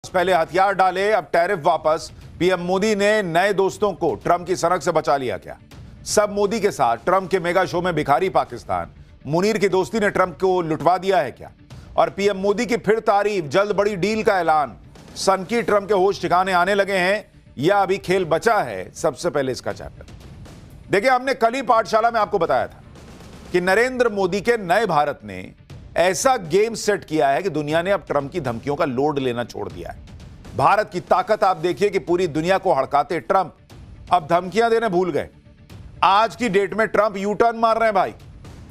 पहले हथियार डाले, अब टैरिफ वापस। पीएम मोदी ने नए दोस्तों को ट्रंप की सनक से बचा लिया क्या? सब मोदी के साथ ट्रंप के मेगा शो में भिखारी पाकिस्तान, मुनीर की दोस्ती ने ट्रंप को लुटवा दिया है क्या? और पीएम मोदी की फिर तारीफ, जल्द बड़ी डील का ऐलान। सनकी ट्रंप के होश ठिकाने आने लगे हैं या अभी खेल बचा है? सबसे पहले इसका चैप्टर देखिए। हमने कल ही पाठशाला में आपको बताया था कि नरेंद्र मोदी के नए भारत ने ऐसा गेम सेट किया है कि दुनिया ने अब ट्रंप की धमकियों का लोड लेना छोड़ दिया है। भारत की ताकत आप देखिए कि पूरी दुनिया को हड़काते ट्रंप अब धमकियां देने भूल गए। आज की डेट में ट्रंप यू टर्न मार रहे हैं भाई,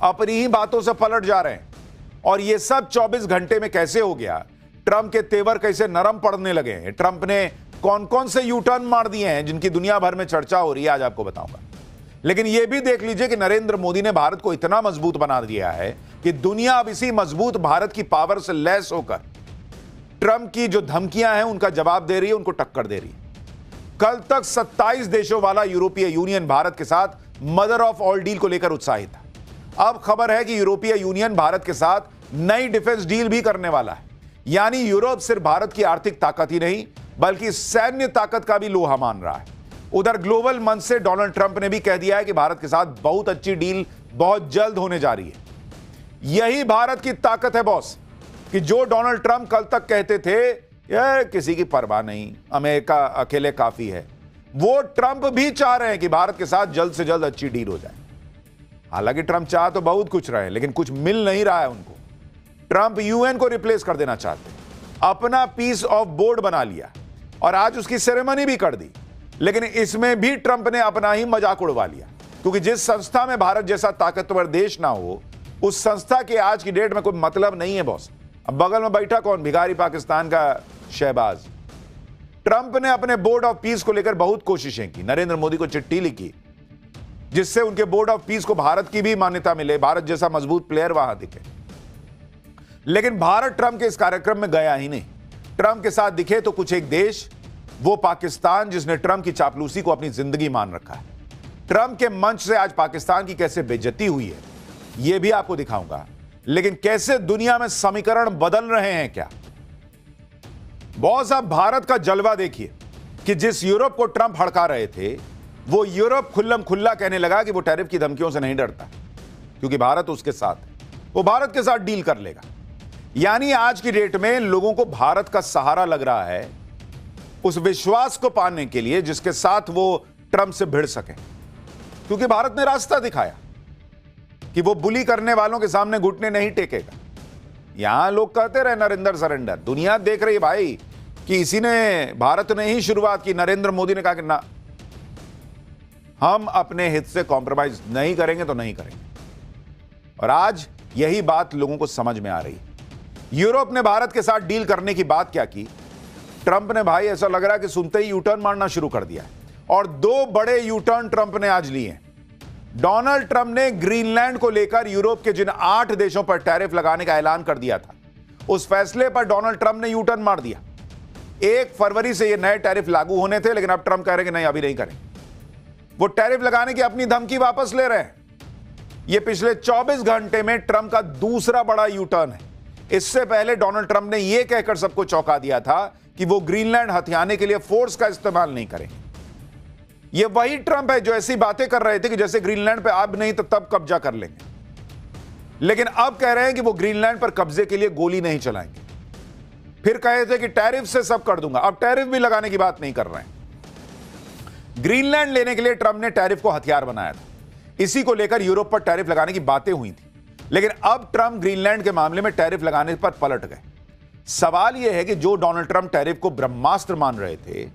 अपनी ही बातों से पलट जा रहे हैं। और ये सब 24 घंटे में कैसे हो गया? ट्रंप के तेवर कैसे नरम पड़ने लगे हैं? ट्रंप ने कौन कौन से यू टर्न मार दिए हैं जिनकी दुनिया भर में चर्चा हो रही है, आज आपको बताऊंगा। लेकिन यह भी देख लीजिए कि नरेंद्र मोदी ने भारत को इतना मजबूत बना दिया है कि दुनिया अब इसी मजबूत भारत की पावर से लैस होकर ट्रंप की जो धमकियां हैं उनका जवाब दे रही है, उनको टक्कर दे रही है। कल तक 27 देशों वाला यूरोपीय यूनियन भारत के साथ मदर ऑफ ऑल डील को लेकर उत्साहित था। अब खबर है कि यूरोपीय यूनियन भारत के साथ नई डिफेंस डील भी करने वाला है। यानी यूरोप सिर्फ भारत की आर्थिक ताकत ही नहीं बल्कि सैन्य ताकत का भी लोहा मान रहा है। उधर ग्लोबल मंच से डोनाल्ड ट्रंप ने भी कह दिया है कि भारत के साथ बहुत अच्छी डील बहुत जल्द होने जा रही है। यही भारत की ताकत है बॉस, कि जो डोनाल्ड ट्रंप कल तक कहते थे ये किसी की परवाह नहीं, अमेरिका अकेले काफी है, वो ट्रंप भी चाह रहे हैं कि भारत के साथ जल्द से जल्द अच्छी डील हो जाए। हालांकि ट्रंप चाह तो बहुत कुछ रहे हैं लेकिन कुछ मिल नहीं रहा है उनको। ट्रंप यूएन को रिप्लेस कर देना चाहते हैं, अपना पीस ऑफ बोर्ड बना लिया और आज उसकी सेरेमनी भी कर दी। लेकिन इसमें भी ट्रंप ने अपना ही मजाक उड़वा लिया, क्योंकि जिस संस्था में भारत जैसा ताकतवर देश ना हो उस संस्था के आज की डेट में कोई मतलब नहीं है बॉस। अब बगल में बैठा कौन? भिखारी पाकिस्तान का शहबाज। ट्रंप ने अपने बोर्ड ऑफ पीस को लेकर बहुत कोशिशें की, नरेंद्र मोदी को चिट्ठी लिखी जिससे उनके बोर्ड ऑफ पीस को भारत की भी मान्यता मिले, भारत जैसा मजबूत प्लेयर वहां दिखे। लेकिन भारत ट्रंप के इस कार्यक्रम में गया ही नहीं। ट्रंप के साथ दिखे तो कुछ एक देश, वो पाकिस्तान जिसने ट्रंप की चापलूसी को अपनी जिंदगी मान रखा है। ट्रंप के मंच से आज पाकिस्तान की कैसे बेइज्जती हुई है यह भी आपको दिखाऊंगा। लेकिन कैसे दुनिया में समीकरण बदल रहे हैं क्या? बॉस आप भारत का जलवा देखिए कि जिस यूरोप को ट्रंप हड़का रहे थे वो यूरोप खुल्लम खुल्ला कहने लगा कि वो टैरिफ की धमकियों से नहीं डरता क्योंकि भारत उसके साथ है, वो भारत के साथ डील कर लेगा। यानी आज की डेट में लोगों को भारत का सहारा लग रहा है उस विश्वास को पाने के लिए जिसके साथ वो ट्रंप से भिड़ सके, क्योंकि भारत ने रास्ता दिखाया कि वो बुली करने वालों के सामने घुटने नहीं टेकेगा। यहां लोग कहते रहे नरेंद्र सरेंडर, दुनिया देख रही है भाई कि इसी ने, भारत ने ही शुरुआत की। नरेंद्र मोदी ने कहा कि ना, हम अपने हित से कॉम्प्रोमाइज नहीं करेंगे तो नहीं करेंगे। और आज यही बात लोगों को समझ में आ रही है। यूरोप ने भारत के साथ डील करने की बात क्या की, ट्रंप ने भाई ऐसा लग रहा है कि सुनते ही यू टर्न मारना शुरू कर दिया है। और दो बड़े यू टर्न ट्रंप ने आज लिए हैं। डोनाल्ड ट्रंप ने ग्रीनलैंड को लेकर यूरोप के जिन 8 देशों पर टैरिफ लगाने का ऐलान कर दिया था, उस फैसले पर डोनाल्ड ट्रंप ने यू टर्न मार दिया। 1 फरवरी से ये नए टैरिफ लागू होने थे, लेकिन अब ट्रंप कह रहे हैं कि नहीं, अभी नहीं करें। वो टैरिफ लगाने की अपनी धमकी वापस ले रहे हैं। ये पिछले 24 घंटे में ट्रंप का दूसरा बड़ा यू टर्न है। इससे पहले डोनाल्ड ट्रंप ने यह कहकर सबको चौंका दिया था कि वो ग्रीनलैंड हथियाने के लिए फोर्स का इस्तेमाल नहीं करेंगे। ये वही ट्रंप है जो ऐसी बातें कर रहे थे कि जैसे ग्रीनलैंड पे अब नहीं तो तब कब्जा कर लेंगे, लेकिन अब कह रहे हैं कि वो ग्रीनलैंड पर कब्जे के लिए गोली नहीं चलाएंगे। फिर कहे थे कि टैरिफ से सब कर दूंगा, अब टैरिफ भी लगाने की बात नहीं कर रहे हैं। ग्रीनलैंड लेने के लिए ट्रंप ने टैरिफ को हथियार बनाया था। इसी को लेकर यूरोप पर टैरिफ लगाने की बातें हुई थी, लेकिन अब ट्रंप ग्रीनलैंड के मामले में टैरिफ लगाने पर पलट गए। सवाल यह है कि जो डोनाल्ड ट्रंप टैरिफ को ब्रह्मास्त्र मान रहे थे,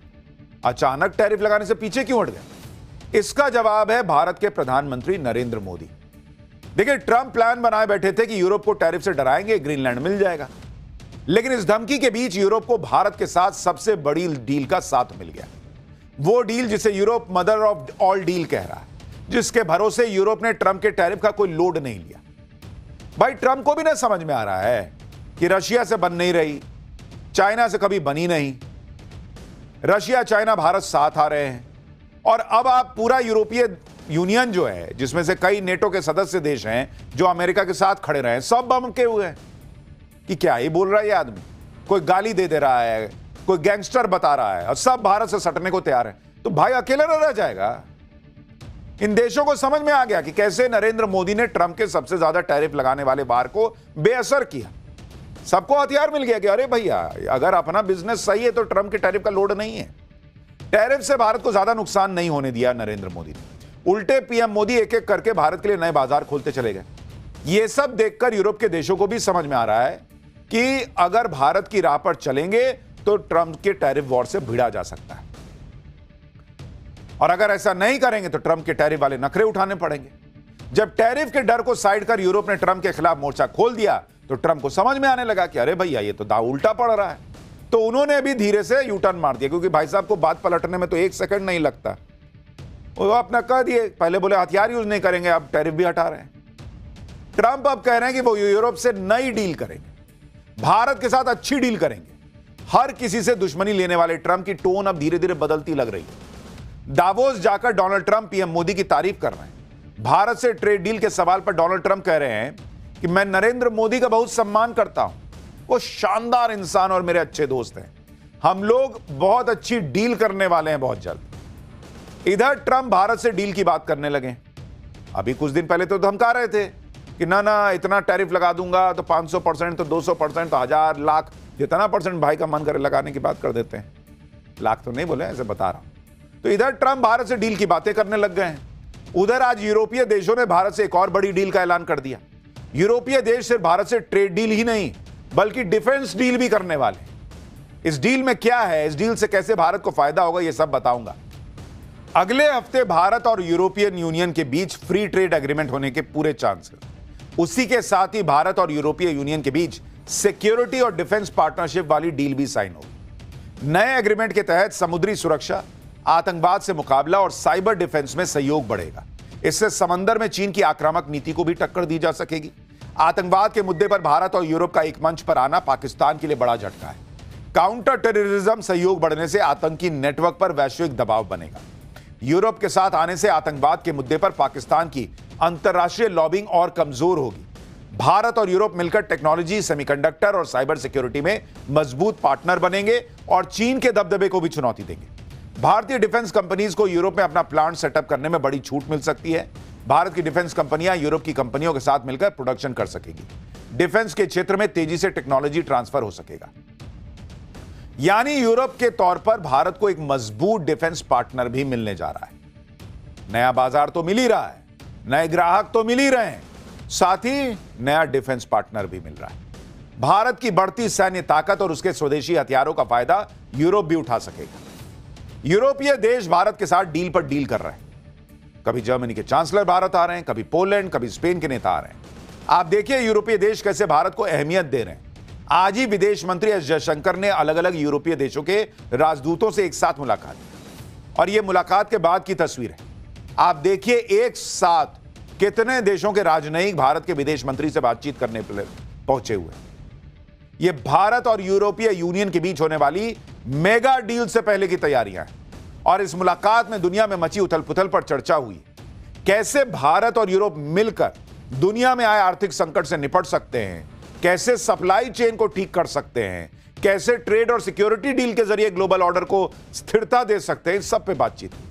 अचानक टैरिफ लगाने से पीछे क्यों हट गए? इसका जवाब है भारत के प्रधानमंत्री नरेंद्र मोदी। देखिए, ट्रंप प्लान बनाए बैठे थे कि यूरोप को टैरिफ से डराएंगे, ग्रीनलैंड मिल जाएगा। लेकिन इस धमकी के बीच यूरोप को भारत के साथ सबसे बड़ी डील का साथ मिल गया। वो डील जिसे Europe mother of all deal कह रहा है, जिसके भरोसे यूरोप ने ट्रंप के टैरिफ का कोई लोड नहीं लिया। भाई ट्रंप को भी ना समझ में आ रहा है कि रशिया से बन नहीं रही, चाइना से कभी बनी नहीं, रशिया चाइना भारत साथ आ रहे हैं। और अब आप पूरा यूरोपीय यूनियन जो है, जिसमें से कई नेटो के सदस्य देश हैं जो अमेरिका के साथ खड़े रहे हैं, सब बम के हुए हैं कि क्या ही बोल रहा है ये आदमी। कोई गाली दे रहा है, कोई गैंगस्टर बता रहा है और सब भारत से सटने को तैयार है, तो भाई अकेला न रह जाएगा। इन देशों को समझ में आ गया कि कैसे नरेंद्र मोदी ने ट्रंप के सबसे ज्यादा टैरिफ लगाने वाले वार को बेअसर किया। सबको हथियार मिल गया कि अरे भैया, अगर अपना बिजनेस सही है तो ट्रंप के टैरिफ का लोड नहीं है। टैरिफ से भारत को ज्यादा नुकसान नहीं होने दिया नरेंद्र मोदी ने। उल्टे पीएम मोदी एक एक करके भारत के लिए नए बाजार खोलते चले गए। यह सब देखकर यूरोप के देशों को भी समझ में आ रहा है कि अगर भारत की राह पर चलेंगे तो ट्रंप के टैरिफ वॉर से भिड़ा जा सकता है, और अगर ऐसा नहीं करेंगे तो ट्रंप के टैरिफ वाले नखरे उठाने पड़ेंगे। जब टैरिफ के डर को साइड कर यूरोप ने ट्रंप के खिलाफ मोर्चा खोल दिया तो ट्रंप को समझ में आने लगा कि अरे भैया, ये तो दांव उल्टा पड़ रहा है। तो उन्होंने भी धीरे से यू टर्न मार दिया, क्योंकि भाई साहब को बात पलटने में तो 1 सेकंड नहीं लगता। वो अपना कह दिए, पहले बोले हथियार यूज नहीं करेंगे, अब टैरिफ भी हटा रहे हैं। ट्रंप अब कह रहे हैं कि वो यूरोप से नई डील करेंगे, भारत के साथ अच्छी डील करेंगे। हर किसी से दुश्मनी लेने वाले ट्रंप की टोन अब धीरे धीरे बदलती लग रही है। दावोस जाकर डोनाल्ड ट्रंप पीएम मोदी की तारीफ कर रहे हैं। भारत से ट्रेड डील के सवाल पर डोनाल्ड ट्रंप कह रहे हैं कि मैं नरेंद्र मोदी का बहुत सम्मान करता हूं, वो शानदार इंसान और मेरे अच्छे दोस्त हैं। हम लोग बहुत अच्छी डील करने वाले हैं बहुत जल्द। इधर ट्रंप भारत से डील की बात करने लगे। अभी कुछ दिन पहले तो धमका रहे थे कि ना इतना टैरिफ लगा दूंगा, तो 500%, तो 200%, तो 1000, लाख, जितना परसेंट भाई का मन करे लगाने की बात कर देते हैं। लाख तो नहीं बोले, ऐसे बता रहा हूं। तो इधर ट्रंप भारत से डील की बातें करने लग गए हैं। उधर आज यूरोपीय देशों ने भारत से एक और बड़ी डील का ऐलान कर दिया। यूरोपीय देश सिर्फ भारत से ट्रेड डील ही नहीं बल्कि डिफेंस डील भी करने वाले। इस डील में क्या है, इस डील से कैसे भारत को फायदा होगा, यह सब बताऊंगा। अगले हफ्ते भारत और यूरोपियन यूनियन के बीच फ्री ट्रेड एग्रीमेंट होने के पूरे चांस हैं। उसी के साथ ही भारत और यूरोपीय यूनियन के बीच सिक्योरिटी और डिफेंस पार्टनरशिप वाली डील भी साइन होगी। नए एग्रीमेंट के तहत समुद्री सुरक्षा, आतंकवाद से मुकाबला और साइबर डिफेंस में सहयोग बढ़ेगा। इससे समंदर में चीन की आक्रामक नीति को भी टक्कर दी जा सकेगी। आतंकवाद के मुद्दे पर भारत और यूरोप का एक मंच पर आना पाकिस्तान के लिए बड़ा झटका है। काउंटर टेररिज्म सहयोग बढ़ने से आतंकी नेटवर्क पर वैश्विक दबाव बनेगा। यूरोप के साथ आने से आतंकवाद के मुद्दे पर पाकिस्तान की अंतर्राष्ट्रीय लॉबिंग और कमजोर होगी। भारत और यूरोप मिलकर टेक्नोलॉजी, सेमीकंडक्टर और साइबर सिक्योरिटी में मजबूत पार्टनर बनेंगे और चीन के दबदबे को भी चुनौती देंगे। भारतीय डिफेंस कंपनीज को यूरोप में अपना प्लांट सेटअप करने में बड़ी छूट मिल सकती है। भारत की डिफेंस कंपनियां यूरोप की कंपनियों के साथ मिलकर प्रोडक्शन कर सकेगी। डिफेंस के क्षेत्र में तेजी से टेक्नोलॉजी ट्रांसफर हो सकेगा। यानी यूरोप के तौर पर भारत को एक मजबूत डिफेंस पार्टनर भी मिलने जा रहा है। नया बाजार तो मिल ही रहा है, नए ग्राहक तो मिल ही रहे हैं, साथ ही नया डिफेंस पार्टनर भी मिल रहा है। भारत की बढ़ती सैन्य ताकत और उसके स्वदेशी हथियारों का फायदा यूरोप भी उठा सकेगा। यूरोपीय देश भारत के साथ डील पर डील कर रहे हैं। कभी जर्मनी के चांसलर भारत आ रहे हैं, कभी पोलैंड, कभी स्पेन के नेता आ रहे हैं। आप देखिए यूरोपीय देश कैसे भारत को अहमियत दे रहे हैं। आज ही विदेश मंत्री एस जयशंकर ने अलग अलग यूरोपीय देशों के राजदूतों से एक साथ मुलाकात की, और यह मुलाकात के बाद की तस्वीर है। आप देखिए एक साथ कितने देशों के राजनयिक भारत के विदेश मंत्री से बातचीत करने पहुंचे हुए। यह भारत और यूरोपीय यूनियन के बीच होने वाली मेगा डील से पहले की तैयारियां हैं, और इस मुलाकात में दुनिया में मची उथल पुथल पर चर्चा हुई। कैसे भारत और यूरोप मिलकर दुनिया में आए आर्थिक संकट से निपट सकते हैं, कैसे सप्लाई चेन को ठीक कर सकते हैं, कैसे ट्रेड और सिक्योरिटी डील के जरिए ग्लोबल ऑर्डर को स्थिरता दे सकते हैं, इस सब पे बातचीत हुई।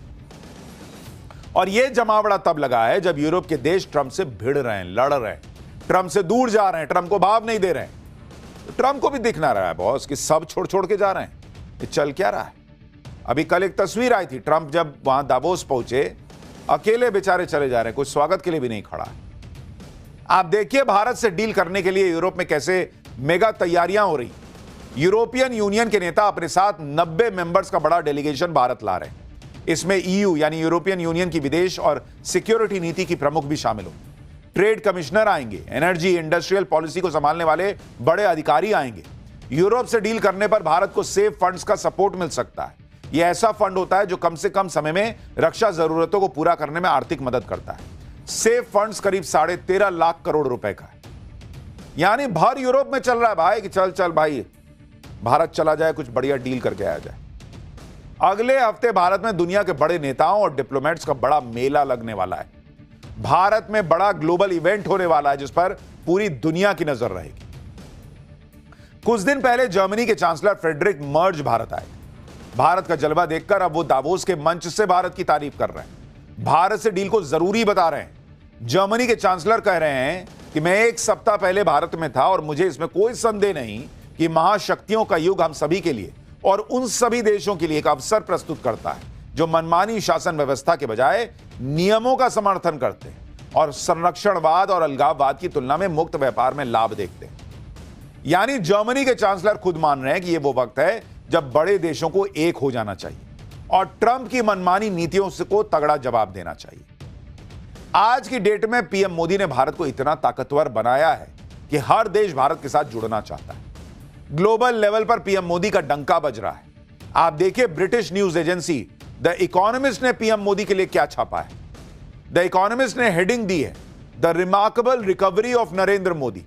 और यह जमावड़ा तब लगा है जब यूरोप के देश ट्रंप से भिड़ रहे हैं, लड़ रहे हैं, ट्रंप से दूर जा रहे हैं, ट्रंप को भाव नहीं दे रहे हैं। तो ट्रंप को भी दिखना रहा है बॉस कि सब छोड़ छोड़ के जा रहे हैं। ये चल क्या रहा है? अभी कल एक तस्वीर आई थी, ट्रंप जब वहां दावोस पहुंचे, अकेले बेचारे चले जा रहे हैं, कोई स्वागत के लिए भी नहीं खड़ा। आप देखिए भारत से डील करने के लिए यूरोप में कैसे मेगा तैयारियां हो रही। यूरोपियन यूनियन के नेता अपने साथ 90 मेंबर्स का बड़ा डेलीगेशन भारत ला रहे हैं। इसमें ईयू यानी यूरोपियन यूनियन की विदेश और सिक्योरिटी नीति की प्रमुख भी शामिल हो। ट्रेड कमिश्नर आएंगे, एनर्जी इंडस्ट्रियल पॉलिसी को संभालने वाले बड़े अधिकारी आएंगे। यूरोप से डील करने पर भारत को सेफ फंड्स का सपोर्ट मिल सकता है। यह ऐसा फंड होता है जो कम से कम समय में रक्षा जरूरतों को पूरा करने में आर्थिक मदद करता है। सेफ फंड्स करीब 13.5 लाख करोड़ रुपए का है। यानी भर यूरोप में चल रहा है भाई कि चल चल भाई भारत चला जाए, कुछ बढ़िया डील करके आया जाए। अगले हफ्ते भारत में दुनिया के बड़े नेताओं और डिप्लोमेट्स का बड़ा मेला लगने वाला है। भारत में बड़ा ग्लोबल इवेंट होने वाला है जिस पर पूरी दुनिया की नजर रहेगी। कुछ दिन पहले जर्मनी के चांसलर फ्रेडरिक मर्ज भारत आए। भारत का जलवा देखकर अब वो दावोस के मंच से भारत की तारीफ कर रहे हैं, भारत से डील को जरूरी बता रहे हैं। जर्मनी के चांसलर कह रहे हैं कि मैं एक सप्ताह पहले भारत में था और मुझे इसमें कोई संदेह नहीं कि महाशक्तियों का युग हम सभी के लिए और उन सभी देशों के लिए एक अवसर प्रस्तुत करता है जो मनमानी शासन व्यवस्था के बजाय नियमों का समर्थन करते हैं और संरक्षणवाद और अलगाववाद की तुलना में मुक्त व्यापार में लाभ देखते हैं। यानी जर्मनी के चांसलर खुद मान रहे हैं कि यह वो वक्त है जब बड़े देशों को एक हो जाना चाहिए और ट्रंप की मनमानी नीतियों को तगड़ा जवाब देना चाहिए। आज की डेट में पीएम मोदी ने भारत को इतना ताकतवर बनाया है कि हर देश भारत के साथ जुड़ना चाहता है। ग्लोबल लेवल पर पीएम मोदी का डंका बज रहा है। आप देखिए, British news agency the economist ने पीएम मोदी के लिए क्या छापा है। द इकोनॉमिस्ट ने हेडिंग दी है, the remarkable recovery of Narendra Modi.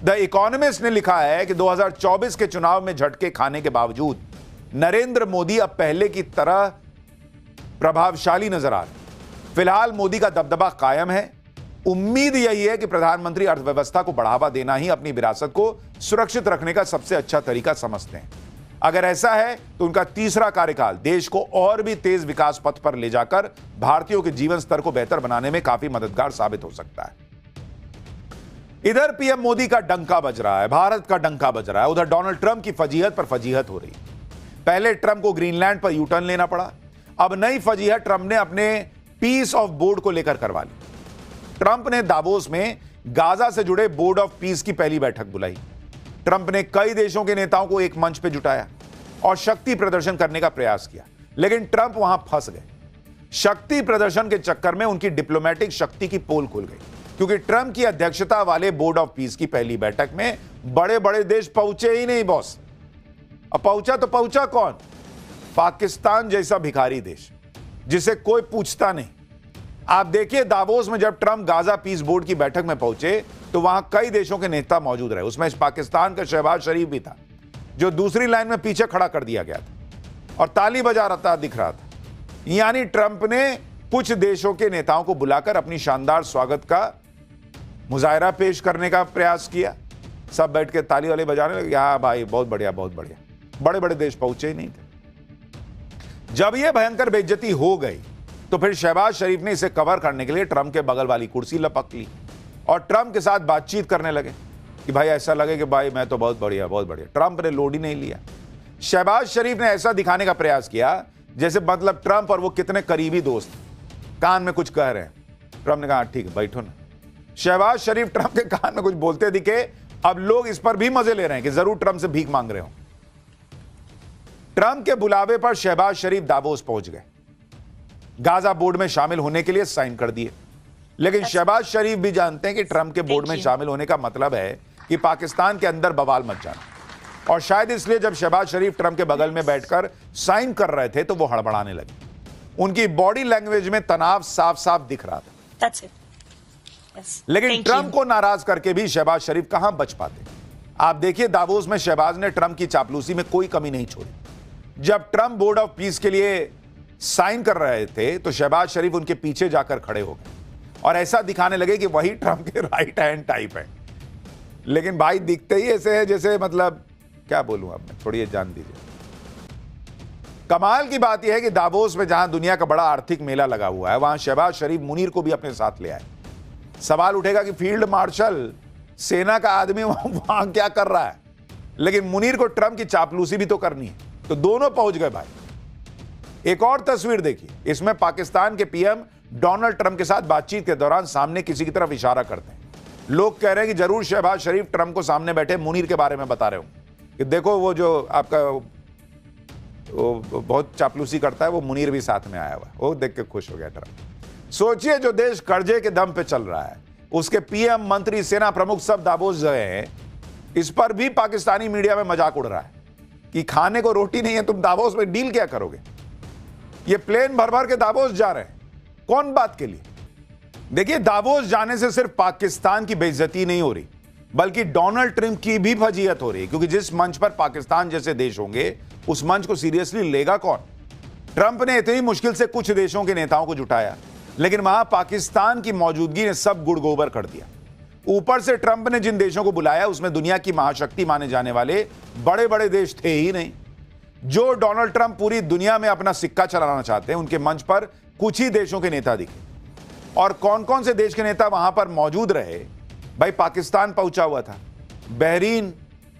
The economist ने लिखा है कि 2024 के चुनाव में झटके खाने के बावजूद नरेंद्र मोदी अब पहले की तरह प्रभावशाली नजर आ रहे। फिलहाल मोदी का दबदबा कायम है। उम्मीद यही है कि प्रधानमंत्री अर्थव्यवस्था को बढ़ावा देना ही अपनी विरासत को सुरक्षित रखने का सबसे अच्छा तरीका समझते हैं। अगर ऐसा है तो उनका तीसरा कार्यकाल देश को और भी तेज विकास पथ पर ले जाकर भारतीयों के जीवन स्तर को बेहतर बनाने में काफी मददगार साबित हो सकता है। इधर पीएम मोदी का डंका बज रहा है, भारत का डंका बज रहा है। उधर डोनाल्ड ट्रंप की फजीहत पर फजीहत हो रही है। पहले ट्रंप को ग्रीनलैंड पर यूटर्न लेना पड़ा, अब नई फजीहत ट्रंप ने अपने पीस ऑफ बोर्ड को लेकर करवा ली। ट्रंप ने दावोस में गाजा से जुड़े बोर्ड ऑफ पीस की पहली बैठक बुलाई। ट्रंप ने कई देशों के नेताओं को एक मंच पर जुटाया और शक्ति प्रदर्शन करने का प्रयास किया, लेकिन ट्रंप वहां फंस गए। शक्ति प्रदर्शन के चक्कर में उनकी डिप्लोमेटिक शक्ति की पोल खुल गई, क्योंकि ट्रंप की अध्यक्षता वाले बोर्ड ऑफ पीस की पहली बैठक में बड़े बड़े देश पहुंचे ही नहीं बॉस। अब पहुंचा तो पहुंचा कौन? पाकिस्तान जैसा भिखारी देश जिसे कोई पूछता नहीं। आप देखिए, दावोस में जब ट्रंप गाजा पीस बोर्ड की बैठक में पहुंचे तो वहां कई देशों के नेता मौजूद रहे। उसमें पाकिस्तान का शहबाज शरीफ भी था, जो दूसरी लाइन में पीछे खड़ा कर दिया गया था और ताली बजा रहा दिख रहा था। यानी ट्रंप ने कुछ देशों के नेताओं को बुलाकर अपनी शानदार स्वागत का मुजाहरा पेश करने का प्रयास किया। सब बैठ के ताली वाले बजाने लगे, हाँ भाई बहुत बढ़िया बहुत बढ़िया। बड़े बड़े देश पहुंचे ही नहीं थे। जब यह भयंकर बेइज्जती हो गई तो फिर शहबाज शरीफ ने इसे कवर करने के लिए ट्रंप के बगल वाली कुर्सी लपक ली और ट्रंप के साथ बातचीत करने लगे कि भाई ऐसा लगे कि भाई मैं तो बहुत बढ़िया बहुत बढ़िया। ट्रंप ने लोड ही नहीं लिया। शहबाज शरीफ ने ऐसा दिखाने का प्रयास किया जैसे मतलब ट्रंप और वो कितने करीबी दोस्त, कान में कुछ कह रहे हैं। ट्रंप ने कहा ठीक है बैठो ना। शहबाज शरीफ ट्रंप के कान में कुछ बोलते दिखे। अब लोग इस पर भी मजे ले रहे हैं कि जरूर ट्रंप से भीख मांग रहे हो। ट्रंप के बुलावे पर शहबाज शरीफ दावोस पहुंच गए। गाजा बोर्ड में शामिल होने के लिए साइन कर दिए, लेकिन शहबाज शरीफ भी जानते हैं कि ट्रंप के बोर्ड में शामिल होने का मतलब है कि पाकिस्तान के अंदर बवाल मच जाना। और शायद इसलिए जब शहबाज शरीफ ट्रंप के बगल में बैठकर साइन कर रहे थे तो वो हड़बड़ाने लगे। उनकी बॉडी लैंग्वेज में तनाव साफ साफ दिख रहा था। लेकिन ट्रंप को नाराज करके भी शहबाज शरीफ कहां बच पाते। आप देखिए, दावोस में शहबाज ने ट्रंप की चापलूसी में कोई कमी नहीं छोड़ी। जब ट्रंप बोर्ड ऑफ पीस के लिए साइन कर रहे थे तो शहबाज शरीफ उनके पीछे जाकर खड़े हो गए और ऐसा दिखाने लगे कि वही ट्रंप के राइट हैंड टाइप है। लेकिन भाई दिखते ही ऐसे है जैसे मतलब क्या बोलूं, अब मैं थोड़ी जान दीजिए। कमाल की बात यह है कि दावोस में जहां दुनिया का बड़ा आर्थिक मेला लगा हुआ है, वहां शहबाज शरीफ मुनीर को भी अपने साथ ले आए। सवाल उठेगा कि फील्ड मार्शल, सेना का आदमी वहां क्या कर रहा है, लेकिन मुनीर को ट्रंप की चापलूसी भी तो करनी है, तो दोनों पहुंच गए भाई। एक और तस्वीर देखिए, इसमें पाकिस्तान के पीएम डोनाल्ड ट्रंप के साथ बातचीत के दौरान सामने किसी की तरफ इशारा करते हैं। लोग कह रहे हैं कि जरूर शहबाज शरीफ ट्रंप को सामने बैठे मुनीर के बारे में बता रहे हो कि देखो वो जो आपका वो बहुत चापलूसी करता है, वो मुनीर भी साथ में आया हुआ है। वो देख के खुश हो गया ट्रंप। सोचिए, जो देश कर्जे के दम पे चल रहा है, उसके पीएम, मंत्री, सेना प्रमुख सब दावोस गए हैं। इस पर भी पाकिस्तानी मीडिया में मजाक उड़ रहा है कि खाने को रोटी नहीं है, तुम दावोस में डील क्या करोगे। ये प्लेन भर भर के दावोस जा रहे हैं, कौन बात के लिए। देखिए, दावोस जाने से सिर्फ पाकिस्तान की बेइज्जती नहीं हो रही, बल्कि डोनाल्ड ट्रंप की भी फजीहत हो रही है, क्योंकि जिस मंच पर पाकिस्तान जैसे देश होंगे उस मंच को सीरियसली लेगा कौन। ट्रंप ने इतनी मुश्किल से कुछ देशों के नेताओं को जुटाया, लेकिन वहां पाकिस्तान की मौजूदगी ने सब गुड़ गोबर कर दिया। ऊपर से ट्रंप ने जिन देशों को बुलाया उसमें दुनिया की महाशक्ति माने जाने वाले बड़े बड़े देश थे ही नहीं। जो डोनाल्ड ट्रंप पूरी दुनिया में अपना सिक्का चलाना चाहते हैं, उनके मंच पर कुछ ही देशों के नेता दिखे। और कौन कौन से देश के नेता वहां पर मौजूद रहे? भाई, पाकिस्तान पहुंचा हुआ था, Bahrain,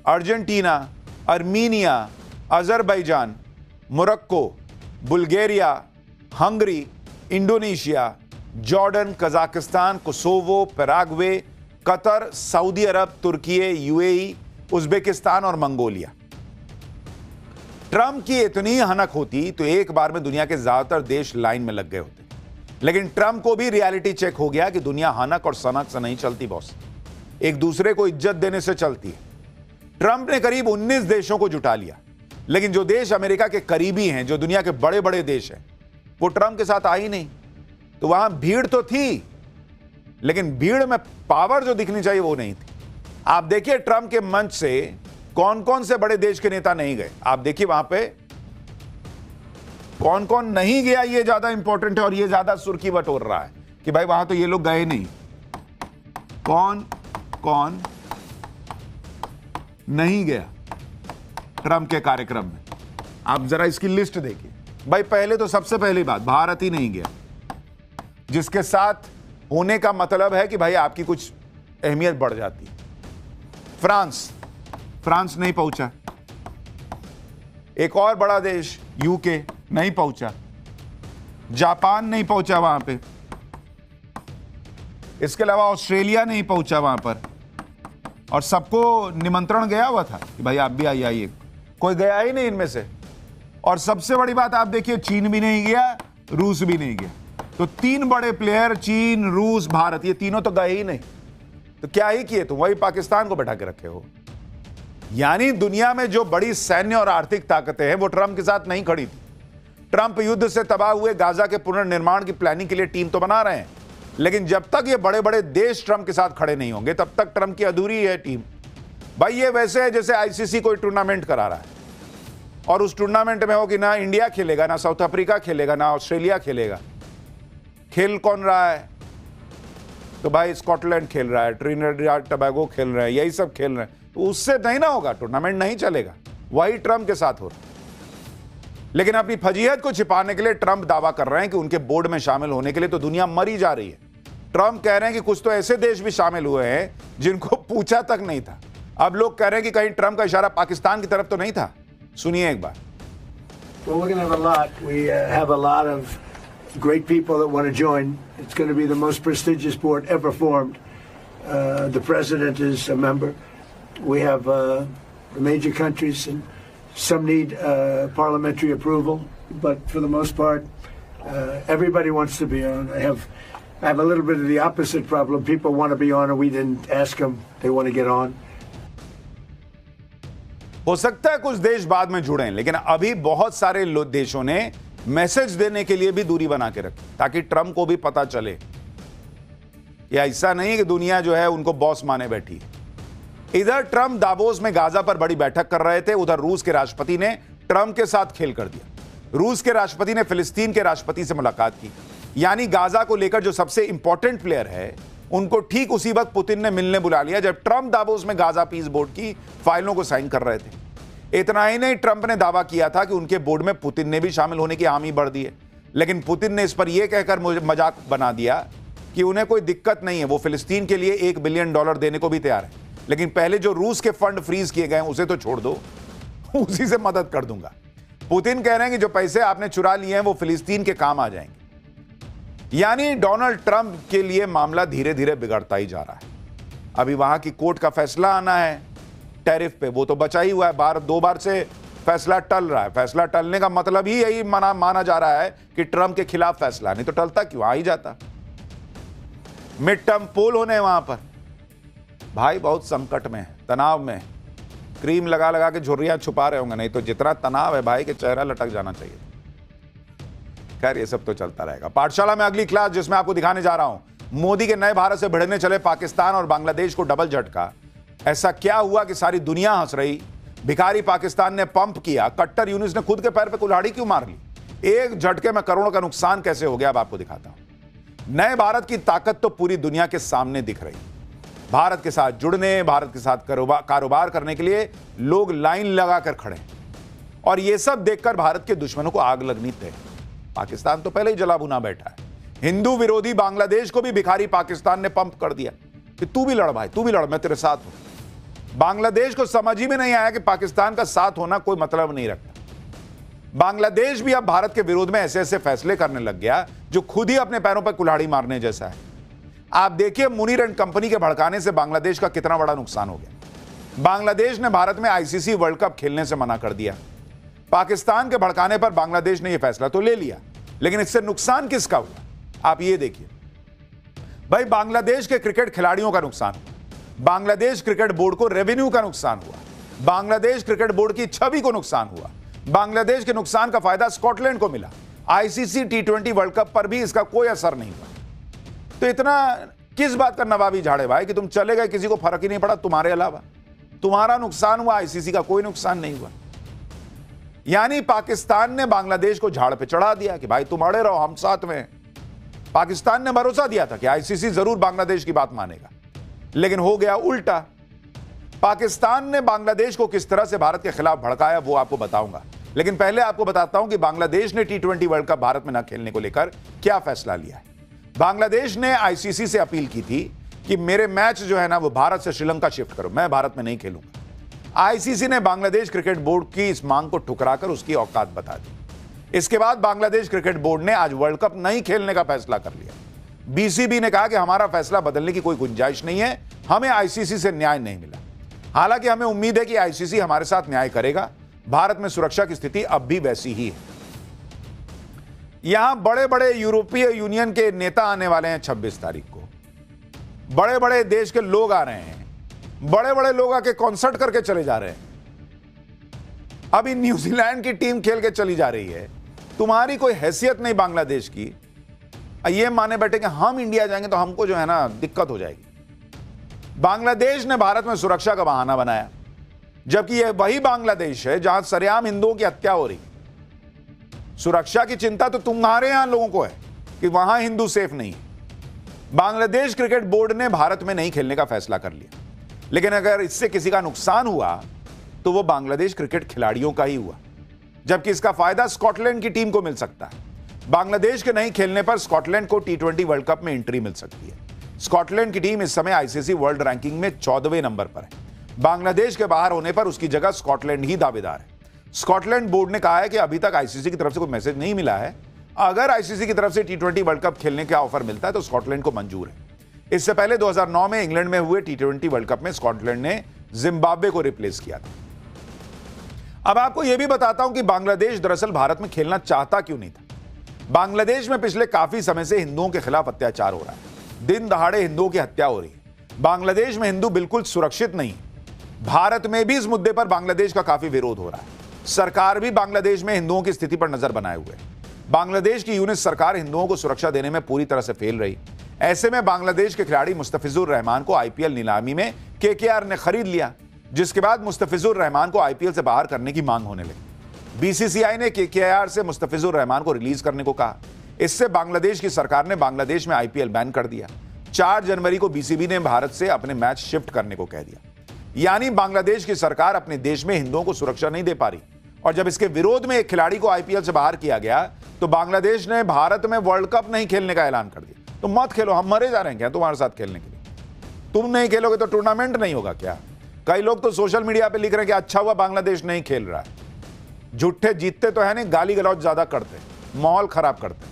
Argentina, Armenia, Azerbaijan, Morocco, Bulgaria, Hungary, Indonesia, Jordan, Kazakhstan, Kosovo, Paraguay, Qatar, Saudi Arab, तुर्की, यूएई, उज्बेकिस्तान और मंगोलिया। ट्रंप की इतनी हनक होती तो एक बार में दुनिया के ज्यादातर देश लाइन में लग गए होते। लेकिन ट्रंप को भी रियलिटी चेक हो गया कि दुनिया हनक और सनक से नहीं चलती बॉस, एक दूसरे को इज्जत देने से चलती है। ट्रंप ने करीब 19 देशों को जुटा लिया, लेकिन जो देश अमेरिका के करीबी हैं, जो दुनिया के बड़े बड़े देश हैं, वो ट्रंप के साथ आई नहीं। तो वहां भीड़ तो थी, लेकिन भीड़ में पावर जो दिखनी चाहिए वो नहीं थी। आप देखिए ट्रंप के मंच से कौन कौन से बड़े देश के नेता नहीं गए। आप देखिए वहां पे कौन कौन नहीं गया, ये ज्यादा इंपॉर्टेंट है और ये ज्यादा सुर्खी बटोर रहा है कि भाई वहां तो ये लोग गए नहीं। कौन कौन नहीं गया ट्रंप के कार्यक्रम में? आप जरा इसकी लिस्ट देखिए। भाई, पहले तो सबसे पहली बात, भारत ही नहीं गया, जिसके साथ होने का मतलब है कि भाई आपकी कुछ अहमियत बढ़ जाती है। फ्रांस नहीं पहुंचा। एक और बड़ा देश यूके नहीं पहुंचा। जापान नहीं पहुंचा वहां पे। इसके अलावा ऑस्ट्रेलिया नहीं पहुंचा वहां पर। और सबको निमंत्रण गया हुआ था कि भाई आप भी आइए, कोई गया ही नहीं इनमें से। और सबसे बड़ी बात आप देखिए, चीन भी नहीं गया, रूस भी नहीं गया। तो 3 बड़े प्लेयर, चीन, रूस, भारत, ये तीनों तो गए ही नहीं। तो क्या ही किए? तो वही पाकिस्तान को बैठा के रखे हो। यानी दुनिया में जो बड़ी सैन्य और आर्थिक ताकतें हैं वो ट्रंप के साथ नहीं खड़ी थी। ट्रंप युद्ध से तबाह हुए गाजा के पुनर्निर्माण की प्लानिंग के लिए टीम तो बना रहे हैं, लेकिन जब तक ये बड़े बड़े देश ट्रंप के साथ खड़े नहीं होंगे तब तक ट्रंप की अधूरी है टीम। भाई, ये वैसे है जैसे आईसीसी कोई टूर्नामेंट करा रहा है और उस टूर्नामेंट में हो कि ना इंडिया खेलेगा, ना साउथ अफ्रीका खेलेगा, ना ऑस्ट्रेलिया खेलेगा। खेल कौन रहा है? तो भाई स्कॉटलैंड खेल रहा है, ट्रिनिडाद टोबैगो खेल रहे हैं, यही सब खेल रहे हैं। तो उससे नहीं ना होगा, टूर्नामेंट नहीं चलेगा। वही ट्रंप के साथ हो रहा है। लेकिन अपनी फजीहत को छिपाने के लिए ट्रंप दावा कर रहे हैं कि उनके बोर्ड में शामिल होने के लिए तो दुनिया मरी जा रही है। ट्रंप कह रहे हैं कि कुछ तो ऐसे देश भी शामिल हुए हैं जिनको पूछा तक नहीं था। अब लोग कह रहे हैं कि कहीं ट्रंप का इशारा पाकिस्तान की तरफ तो नहीं था। सुनिए एक बार। Well, we're going to have a lot. We have a lot of great people that want to join. It's going to be the most prestigious board ever formed. The president is a member. We have the major countries, and some need parliamentary approval, but for the most part, everybody wants to be on. I have a little bit of the opposite problem. People want to be on, and we didn't ask them. They want to get on. हो सकता है कुछ देश बाद में जुड़ें, लेकिन अभी बहुत सारे देशों ने मैसेज देने के लिए भी दूरी बना के रखी, ताकि ट्रंप को भी पता चले कि ऐसा नहीं कि दुनिया जो है उनको बॉस माने बैठी है। इधर ट्रंप दावोस में गाजा पर बड़ी बैठक कर रहे थे, उधर रूस के राष्ट्रपति ने ट्रंप के साथ खेल कर दिया। रूस के राष्ट्रपति ने फिलिस्तीन के राष्ट्रपति से मुलाकात की। यानी गाजा को लेकर जो सबसे इंपॉर्टेंट प्लेयर है उनको ठीक उसी वक्त पुतिन ने मिलने बुला लिया जब ट्रंप दावोस में गाजा पीस बोर्ड की फाइलों को साइन कर रहे थे। इतना ही नहीं, ट्रंप ने दावा किया था कि उनके बोर्ड में पुतिन ने भी शामिल होने की हामी बढ़ दी है, लेकिन पुतिन ने इस पर यह कहकर मजाक बना दिया कि उन्हें कोई दिक्कत नहीं है, वो फिलिस्तीन के लिए $1 बिलियन देने को भी तैयार है, लेकिन पहले जो रूस के फंड फ्रीज किए गए उसे तो छोड़ दो, उसी से मदद कर दूंगा। पुतिन कह रहे हैं कि जो पैसे आपने चुरा लिए हैं वो फिलिस्तीन के काम आ जाएंगे। यानी डोनाल्ड ट्रंप के लिए मामला धीरे धीरे बिगड़ता ही जा रहा है। अभी वहां की कोर्ट का फैसला आना है टैरिफ पे, वो तो बचा ही हुआ है, 2 बार से फैसला टल रहा है। फैसला टलने का मतलब ही यही माना जा रहा है कि ट्रंप के खिलाफ फैसला, नहीं तो टलता क्यों, आ ही जाता। मिड टर्म पोल होने वहां पर भाई बहुत संकट में है, तनाव में, क्रीम लगा लगा के झुर्रियां छुपा रहे होंगे, नहीं तो जितना तनाव है भाई के चेहरा लटक जाना चाहिए। खैर ये सब तो चलता रहेगा। पाठशाला में अगली क्लास जिसमें आपको दिखाने जा रहा हूं मोदी के नए भारत से भिड़ने चले पाकिस्तान और बांग्लादेश को डबल झटका। ऐसा क्या हुआ कि सारी दुनिया हंस रही? भिखारी पाकिस्तान ने पंप किया, कट्टर यूनुस ने खुद के पैर पे कुल्हाड़ी क्यों मार ली? एक झटके में करोड़ों का नुकसान कैसे हो गया, अब आपको दिखाता हूं। नए भारत की ताकत तो पूरी दुनिया के सामने दिख रही। भारत के साथ जुड़ने, भारत के साथ कारोबार करने के लिए लोग लाइन लगाकर खड़े हैं। और यह सब देखकर भारत के दुश्मनों को आग लगनी तय। पाकिस्तान तो पहले ही जला भुना बैठा है। हिंदू विरोधी बांग्लादेश को भी भिखारी पाकिस्तान ने पंप कर दिया कि तू भी लड़ भाई, तू भी लड़, मैं तेरे साथ हूं। बांग्लादेश को समझ ही में नहीं आया कि पाकिस्तान का साथ होना कोई मतलब नहीं रखता। बांग्लादेश भी अब भारत के विरोध में ऐसे ऐसे फैसले करने लग गया जो खुद ही अपने पैरों पर कुल्हाड़ी मारने जैसा है। आप देखिए, मुनीर एंड कंपनी के भड़काने से बांग्लादेश का कितना बड़ा नुकसान हो गया। बांग्लादेश ने भारत में आईसीसी वर्ल्ड कप खेलने से मना कर दिया। पाकिस्तान के भड़काने पर बांग्लादेश ने यह फैसला तो ले लिया, लेकिन इससे नुकसान किसका हुआ? आप ये देखिए भाई, बांग्लादेश के क्रिकेट खिलाड़ियों का नुकसान हुआ, बांग्लादेश क्रिकेट बोर्ड को रेवेन्यू का नुकसान हुआ, बांग्लादेश क्रिकेट बोर्ड की छवि को नुकसान हुआ, बांग्लादेश के नुकसान का फायदा स्कॉटलैंड को मिला। आईसीसी टी20 वर्ल्ड कप पर भी इसका कोई असर नहीं हुआ। तो इतना किस बात का नवाबी झाड़े भाई कि तुम चले गए, किसी को फर्क ही नहीं पड़ा तुम्हारे अलावा? तुम्हारा नुकसान हुआ, आईसीसी का कोई नुकसान नहीं हुआ। यानी पाकिस्तान ने बांग्लादेश को झाड़ पे चढ़ा दिया कि भाई तुम अड़े रहो, हम साथ में। पाकिस्तान ने भरोसा दिया था कि आईसीसी जरूर बांग्लादेश की बात मानेगा, लेकिन हो गया उल्टा। पाकिस्तान ने बांग्लादेश को किस तरह से भारत के खिलाफ भड़काया वो आपको बताऊंगा, लेकिन पहले आपको बताता हूं कि बांग्लादेश ने टी20 वर्ल्ड कप भारत में न खेलने को लेकर क्या फैसला लिया है। बांग्लादेश ने आईसीसी से अपील की थी कि मेरे मैच जो है ना वो भारत से श्रीलंका शिफ्ट करो, मैं भारत में नहीं खेलूंगा। आईसीसी ने बांग्लादेश क्रिकेट बोर्ड की इस मांग को ठुकराकर उसकी औकात बता दी। इसके बाद बांग्लादेश क्रिकेट बोर्ड ने आज वर्ल्ड कप नहीं खेलने का फैसला कर लिया। बीसीबी ने कहा कि हमारा फैसला बदलने की कोई गुंजाइश नहीं है, हमें आईसीसी से न्याय नहीं मिला। हालांकि हमें उम्मीद है कि आईसीसी हमारे साथ न्याय करेगा। भारत में सुरक्षा की स्थिति अब भी वैसी ही है। यहां बड़े बड़े यूरोपीय यूनियन के नेता आने वाले हैं 26 तारीख को। बड़े बड़े देश के लोग आ रहे हैं, बड़े बड़े लोग आके कॉन्सर्ट करके चले जा रहे हैं। अभी न्यूजीलैंड की टीम खेल के चली जा रही है। तुम्हारी कोई हैसियत नहीं बांग्लादेश की। ये माने बैठे कि हम इंडिया जाएंगे तो हमको जो है ना दिक्कत हो जाएगी। बांग्लादेश ने भारत में सुरक्षा का बहाना बनाया, जबकि यह वही बांग्लादेश है जहां सरेआम हिंदुओं की हत्या हो रही। सुरक्षा की चिंता तो तुम्हारे यहां लोगों को है कि वहां हिंदू सेफ नहीं है। बांग्लादेश क्रिकेट बोर्ड ने भारत में नहीं खेलने का फैसला कर लिया, लेकिन अगर इससे किसी का नुकसान हुआ तो वो बांग्लादेश क्रिकेट खिलाड़ियों का ही हुआ, जबकि इसका फायदा स्कॉटलैंड की टीम को मिल सकता है। बांग्लादेश के नहीं खेलने पर स्कॉटलैंड को टी20 वर्ल्ड कप में एंट्री मिल सकती है। स्कॉटलैंड की टीम इस समय आईसीसी वर्ल्ड रैंकिंग में 14वें नंबर पर है। बांग्लादेश के बाहर होने पर उसकी जगह स्कॉटलैंड ही दावेदार है। स्कॉटलैंड बोर्ड ने कहा है कि अभी तक आईसीसी की तरफ से कोई मैसेज नहीं मिला है। अगर आईसीसी की तरफ से टी20 वर्ल्ड कप खेलने का ऑफर मिलता है तो स्कॉटलैंड को मंजूर है। इससे पहले 2009 में इंग्लैंड में हुए टी20 वर्ल्ड कप में स्कॉटलैंड ने जिम्बाब्वे को रिप्लेस किया था। अब आपको यह भी बताता हूं कि बांग्लादेश दरअसल भारत में खेलना चाहता क्यों नहीं था। बांग्लादेश में पिछले काफी समय से हिंदुओं के खिलाफ अत्याचार हो रहा है। दिन दहाड़े हिंदुओं की हत्या हो रही है। बांग्लादेश में हिंदू बिल्कुल सुरक्षित नहीं है। भारत में भी इस मुद्दे पर बांग्लादेश का काफी विरोध हो रहा है। सरकार भी बांग्लादेश में हिंदुओं की स्थिति पर नजर बनाए हुए है। बांग्लादेश की यूनिट सरकार हिंदुओं को सुरक्षा देने में पूरी तरह से फेल रही। ऐसे में बांग्लादेश के खिलाड़ी मुस्तफिजुर रहमान को आईपीएल नीलामी में केकेआर ने खरीद लिया, जिसके बाद मुस्तफिजुर रहमान को आईपीएल से बाहर करने की मांग होने लगी। बीसीसीआई ने केकेआर से मुस्तफिजुर रहमान को रिलीज करने को कहा। इससे बांग्लादेश की सरकार ने बांग्लादेश में आईपीएल बैन कर दिया। 4 जनवरी को बीसीबी ने भारत से अपने मैच शिफ्ट करने को कह दिया। यानी बांग्लादेश की सरकार अपने देश में हिंदुओं को सुरक्षा नहीं दे पा रही। और जब इसके विरोध में एक खिलाड़ी को आईपीएल से बाहर किया गया तो बांग्लादेश ने भारत में वर्ल्ड कप नहीं खेलने का ऐलान कर दिया। तो मत खेलो, हम मरे जा रहे हैं क्या तुम्हारे साथ खेलने के लिए? तुम नहीं खेलोगे तो टूर्नामेंट नहीं होगा क्या? कई लोग तो सोशल मीडिया पे लिख रहे हैं कि अच्छा हुआ बांग्लादेश नहीं खेल रहा है। झूठे जीतते तो है नहीं, गाली गलौज ज्यादा करते, माहौल खराब करते।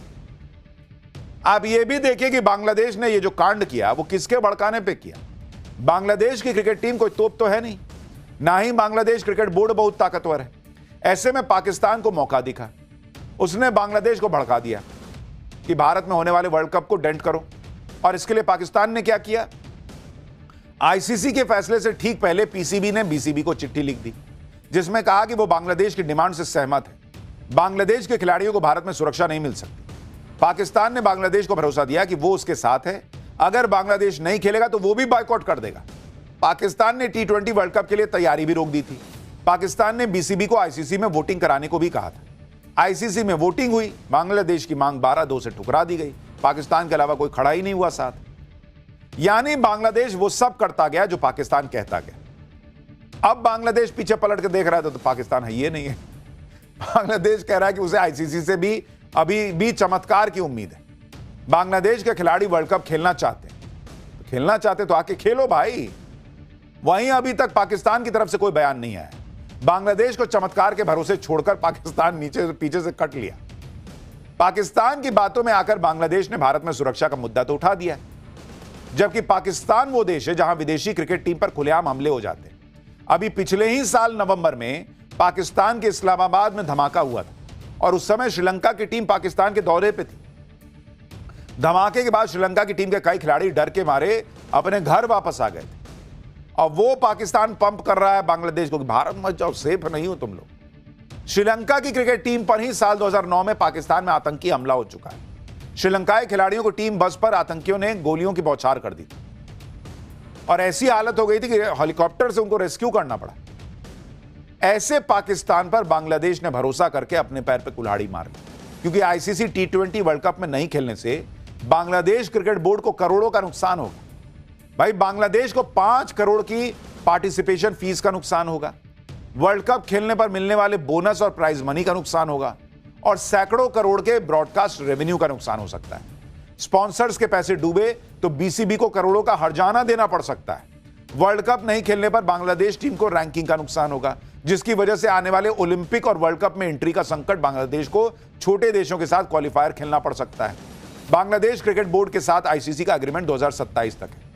आप ये भी देखिए कि बांग्लादेश ने ये जो कांड किया वो किसके भड़काने पे किया। बांग्लादेश की क्रिकेट टीम कोई तोप तो है नहीं, ना ही बांग्लादेश क्रिकेट बोर्ड बहुत ताकतवर है। ऐसे में पाकिस्तान को मौका दिखा, उसने बांग्लादेश को भड़का दिया कि भारत में होने वाले वर्ल्ड कप को डेंट करो। और इसके लिए पाकिस्तान ने क्या किया? आईसीसी के फैसले से ठीक पहले पीसीबी ने बीसीबी को चिट्ठी लिख दी, जिसमें कहा कि वो बांग्लादेश की डिमांड से सहमत है। बांग्लादेश के खिलाड़ियों को भारत में सुरक्षा नहीं मिल सकती। पाकिस्तान ने बांग्लादेश को भरोसा दिया कि वो उसके साथ है, अगर बांग्लादेश नहीं खेलेगा तो वो भी बायकॉट कर देगा। पाकिस्तान ने टी20 वर्ल्ड कप के लिए तैयारी भी रोक दी थी। पाकिस्तान ने बीसीबी को आईसीसी में वोटिंग कराने को भी कहा था। आईसीसी में वोटिंग हुई, बांग्लादेश की मांग 12-2 से ठुकरा दी गई। पाकिस्तान के अलावा कोई खड़ा ही नहीं हुआ साथ। यानी बांग्लादेश वो सब करता गया जो पाकिस्तान कहता गया। अब बांग्लादेश पीछे पलट के देख रहा था तो पाकिस्तान है ये नहीं है। बांग्लादेश कह रहा है कि उसे आईसीसी से भी अभी भी चमत्कार की उम्मीद है। बांग्लादेश के खिलाड़ी वर्ल्ड कप खेलना चाहते तो आके खेलो भाई। वहीं अभी तक पाकिस्तान की तरफ से कोई बयान नहीं आया। बांग्लादेश को चमत्कार के भरोसे छोड़कर पाकिस्तान पीछे से कट लिया। पाकिस्तान की बातों में आकर बांग्लादेश ने भारत में सुरक्षा का मुद्दा तो उठा दिया, जबकि पाकिस्तान वो देश है जहां विदेशी क्रिकेट टीम पर खुलेआम हमले हो जाते हैं। अभी पिछले ही साल नवंबर में पाकिस्तान के इस्लामाबाद में धमाका हुआ था और उस समय श्रीलंका की टीम पाकिस्तान के दौरे पे थी। धमाके के बाद श्रीलंका की टीम के कई खिलाड़ी डर के मारे अपने घर वापस आ गए थे और वो पाकिस्तान पंप कर रहा है बांग्लादेश को कि भारत मत जाओ, सेफ नहीं हो तुम लोग। श्रीलंका की क्रिकेट टीम पर ही साल 2009 में पाकिस्तान में आतंकी हमला हो चुका है। श्रीलंकाई खिलाड़ियों को टीम बस पर आतंकियों ने गोलियों की बौछार कर दी थी और ऐसी हालत हो गई थी कि हेलीकॉप्टर से उनको रेस्क्यू करना पड़ा। ऐसे पाकिस्तान पर बांग्लादेश ने भरोसा करके अपने पैर पर कुल्हाड़ी मार ली, क्योंकि आईसीसी T20 वर्ल्ड कप में नहीं खेलने से बांग्लादेश क्रिकेट बोर्ड को करोड़ों का नुकसान होगा। भाई बांग्लादेश को 5 करोड़ की पार्टिसिपेशन फीस का नुकसान होगा, वर्ल्ड कप खेलने पर मिलने वाले बोनस और प्राइज मनी का नुकसान होगा और सैकड़ों करोड़ के ब्रॉडकास्ट रेवेन्यू का नुकसान हो सकता है। स्पॉन्सर्स के पैसे डूबे तो बीसीबी को करोड़ों का हर्जाना देना पड़ सकता है। वर्ल्ड कप नहीं खेलने पर बांग्लादेश टीम को रैंकिंग का नुकसान होगा, जिसकी वजह से आने वाले ओलंपिक और वर्ल्ड कप में एंट्री का संकट बांग्लादेश को छोटे देशों के साथ क्वालिफायर खेलना पड़ सकता है। बांग्लादेश क्रिकेट बोर्ड के साथ आईसीसी का एग्रीमेंट 2027 तक है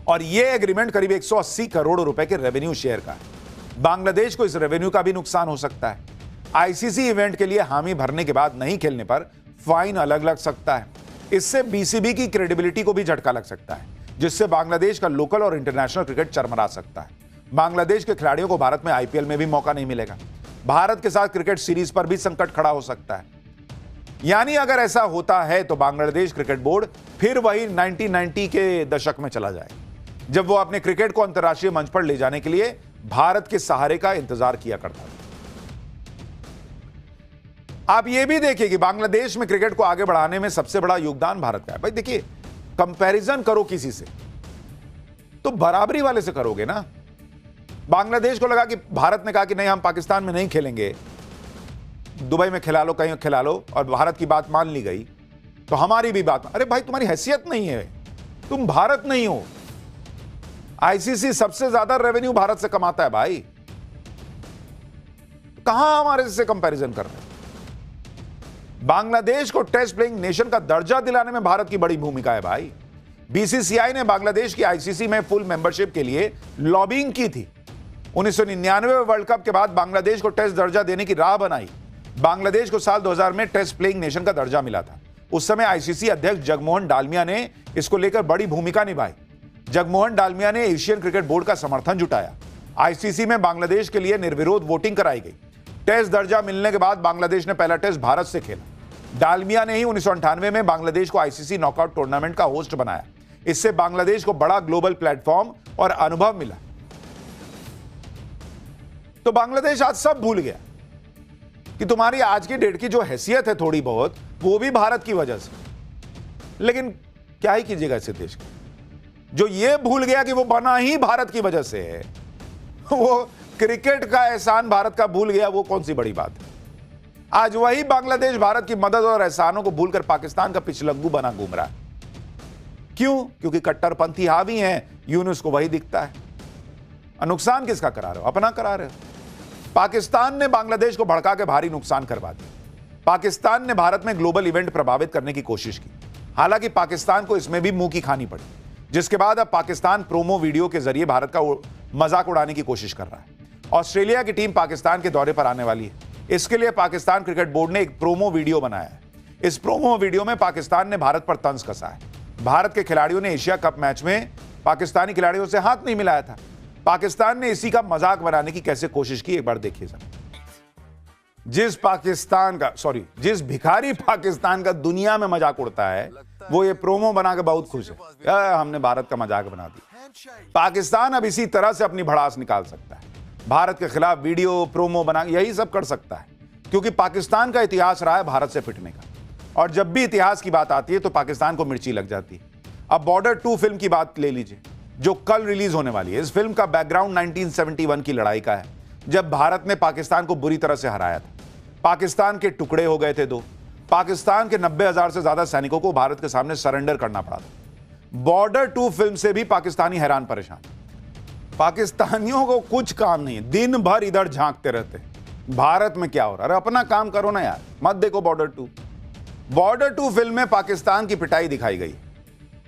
और यह एग्रीमेंट करीब 180 करोड़ रुपए के रेवेन्यू शेयर का है। बांग्लादेश को इस रेवेन्यू का भी नुकसान हो सकता है। आईसीसी इवेंट के लिए हामी भरने के बाद नहीं खेलने पर फाइन अलग लग सकता है। इससे बीसीबी की क्रेडिबिलिटी को भी झटका लग सकता है, जिससे बांग्लादेश का लोकल और इंटरनेशनल क्रिकेट चरमरा सकता है। बांग्लादेश के खिलाड़ियों को भारत में आईपीएल में भी मौका नहीं मिलेगा। भारत के साथ क्रिकेट सीरीज पर भी संकट खड़ा हो सकता है। यानी अगर ऐसा होता है तो बांग्लादेश क्रिकेट बोर्ड फिर वही 1990 के दशक में चला जाए, जब वो अपने क्रिकेट को अंतर्राष्ट्रीय मंच पर ले जाने के लिए भारत के सहारे का इंतजार किया करता था। आप ये भी देखिए कि बांग्लादेश में क्रिकेट को आगे बढ़ाने में सबसे बड़ा योगदान भारत का है। भाई देखिए, कंपैरिजन करो किसी से तो बराबरी वाले से करोगे ना। बांग्लादेश को लगा कि भारत ने कहा कि नहीं, हम पाकिस्तान में नहीं खेलेंगे, दुबई में खिला लो, कहीं खिला लो, और भारत की बात मान ली गई तो हमारी भी बात। अरे भाई, तुम्हारी हैसियत नहीं है, तुम भारत नहीं हो। आईसीसी सबसे ज्यादा रेवेन्यू भारत से कमाता है भाई, कहां हमारे से कंपैरिजन कर रहे हैं। बांग्लादेश को टेस्ट प्लेइंग नेशन का दर्जा दिलाने में भारत की बड़ी भूमिका है भाई। बीसीसीआई ने बांग्लादेश की आईसीसी में फुल मेंबरशिप के लिए लॉबिंग की थी। 1999 वर्ल्ड कप के बाद बांग्लादेश को टेस्ट दर्जा देने की राह बनाई। बांग्लादेश को साल 2000 में टेस्ट प्लेइंग नेशन का दर्जा मिला था। उस समय आईसीसी अध्यक्ष जगमोहन डालमिया ने इसको लेकर बड़ी भूमिका निभाई। जगमोहन डालमिया ने एशियन क्रिकेट बोर्ड का समर्थन जुटाया। आईसीसी में बांग्लादेश के लिए निर्विरोध वोटिंग कराई गई। टेस्ट दर्जा मिलने के बाद बांग्लादेश ने पहला टेस्ट भारत से खेला। डालमिया ने ही 1998 में बांग्लादेश को आईसीसी नॉकआउट टूर्नामेंट का होस्ट बनाया। इससे बांग्लादेश को बड़ा ग्लोबल प्लेटफॉर्म और अनुभव मिला। तो बांग्लादेश आज सब भूल गया कि तुम्हारी आज की डेट की जो हैसियत है थोड़ी बहुत, वो भी भारत की वजह से। लेकिन क्या ही कीजिएगा ऐसे देश के जो ये भूल गया कि वो बना ही भारत की वजह से है। वो क्रिकेट का एहसान भारत का भूल गया, वो कौन सी बड़ी बात है। आज वही बांग्लादेश भारत की मदद और एहसानों को भूलकर पाकिस्तान का पिछलग्गू बना घूम रहा है। क्यों? क्योंकि कट्टरपंथी हावी हैं, यूनुस को वही दिखता है। नुकसान किसका करा रहे हो? अपना करा रहे हो। पाकिस्तान ने बांग्लादेश को भड़का के भारी नुकसान करवा दिया। पाकिस्तान ने भारत में ग्लोबल इवेंट प्रभावित करने की कोशिश की। हालांकि पाकिस्तान को इसमें भी मुंह की खानी पड़ी, जिसके बाद अब पाकिस्तान प्रोमो वीडियो के जरिए भारत का मजाक उड़ाने की कोशिश कर रहा है। ऑस्ट्रेलिया की टीम पाकिस्तान के दौरे पर आने वाली है। इसके लिए पाकिस्तान क्रिकेट बोर्ड ने एक प्रोमो वीडियो बनाया है। इस प्रोमो वीडियो में पाकिस्तान ने भारत पर तंज कसा है। भारत के खिलाड़ियों ने एशिया कप मैच में पाकिस्तानी खिलाड़ियों से हाथ नहीं मिलाया था। पाकिस्तान ने इसी का मजाक बनाने की कैसे कोशिश की, एक बार देखिए सर। जिस भिखारी पाकिस्तान का दुनिया में मजाक उड़ता है, वो ये प्रोमो बना के बहुत खुश है। हमने भारत का मजाक बना दिया। पाकिस्तान अब इसी तरह से अपनी भड़ास निकाल सकता है। भारत के खिलाफ वीडियो प्रोमो बना, यही सब कर सकता है, क्योंकि पाकिस्तान का इतिहास रहा है भारत से पिटने का। और जब भी इतिहास की बात आती है तो पाकिस्तान को मिर्ची लग जाती है। अब बॉर्डर 2 फिल्म की बात ले लीजिए, जो कल रिलीज होने वाली है। इस फिल्म का बैकग्राउंड 1971 की लड़ाई का है, जब भारत ने पाकिस्तान को बुरी तरह से हराया था। पाकिस्तान के टुकड़े हो गए थे दो। पाकिस्तान के 90,000 से ज्यादा सैनिकों को भारत के सामने सरेंडर करना पड़ा था। बॉर्डर 2 फिल्म से भी पाकिस्तानी हैरान परेशान। पाकिस्तानियों को कुछ काम नहीं है, दिन भर इधर झांकते रहते हैं भारत में क्या हो रहा है। अरे अपना काम करो ना यार, मत देखो बॉर्डर 2। बॉर्डर 2 फिल्म में पाकिस्तान की पिटाई दिखाई गई।